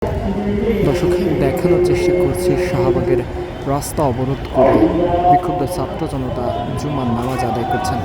দর্শক দেখানোর চেষ্টা করছি শাহবাগের রাস্তা অবরোধ করে বিক্ষুব্ধ ছাত্র জনতা জুমার নামাজ আদায় করছেন।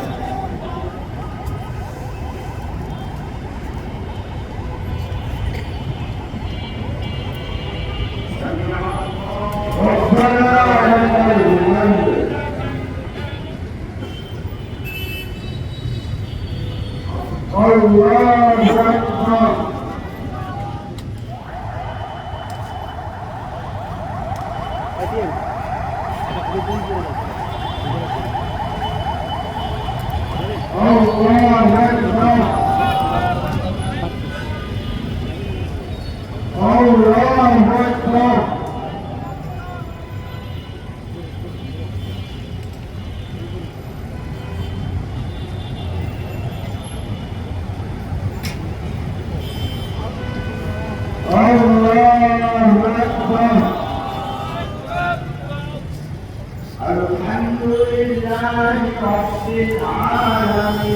الحمد لله رب العالمين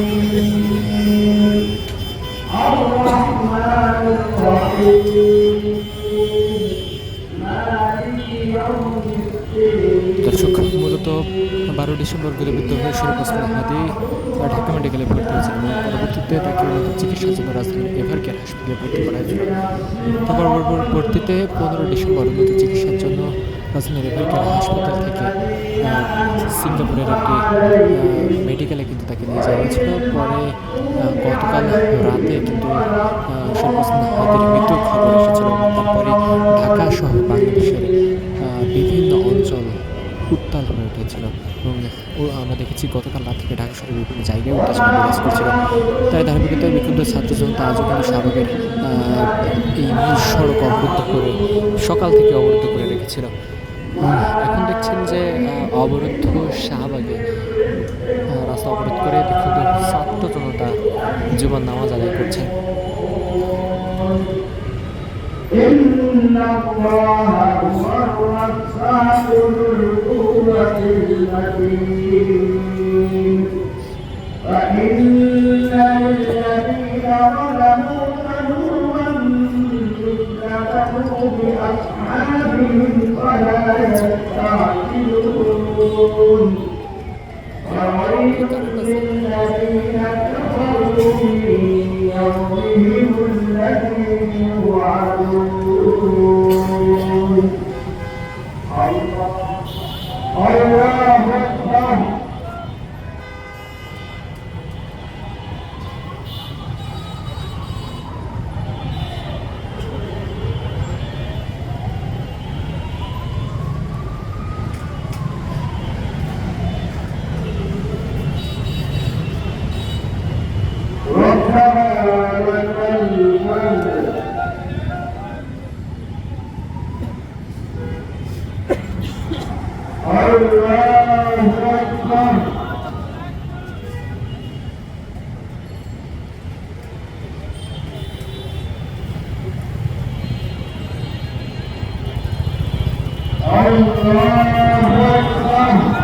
الرحمن الرحيم مالك يوم الدين। দর্শক মূলত 12 ডিসেম্বর গুলিবিদ্ধ হয়ে শরীফ ওসমান হাদি ঢাকা মেডিকেলে ভর্তি হয়েছেন এবং পরবর্তীতে তাকে চিকিৎসার জন্য রাজধানীর এভারকেয়ার হাসপাতালে ভর্তি করা হয়েছিল। তারপর পরবর্তীতে 15 ডিসেম্বর উন্নত চিকিৎসার জন্য রাজধানীর এভারকেয়ার হাসপাতাল থেকে সিঙ্গাপুরের একটি মেডিকেলে কিন্তু তাকে নিয়ে যাওয়া হয়েছিল। পরে গতকাল রাতে কিন্তু শরীফ ওসমান হাদির মৃত্যুর খবর এসেছিল। তারপরে ঢাকা সহ বাংলাদেশের বিভিন্ন অঞ্চল উত্তাল হয়ে উঠেছিল এবং আমরা দেখেছি গতকাল রাত থেকে ঢাকা শহরের বিভিন্ন জায়গায় উত্তেজনা বিরাজ করছিল। তাই ধারাবাহিকতায় বিক্ষুব্ধ ছাত্র জনতা আজও কিন্তু শাহবাগের এই মূল সড়ক অবরুদ্ধ করে সকাল থেকে অবরুদ্ধ করে রেখেছিল। এখন দেখছেন যে অবরুদ্ধ শাহবাগে রাস্তা অবরোধ করে বিক্ষুব্ধ ছাত্র জনতা জুমার নামাজ আদায় করছে। إن الله هو الرزاق ذو القوة المتين فإن للذين ظلموا ذنوبا مثل ذنوب أصحابهم فلا يستعجلون وويل للذين كفروا من يومهم الذي يوعدون الله أكبر الله أكبر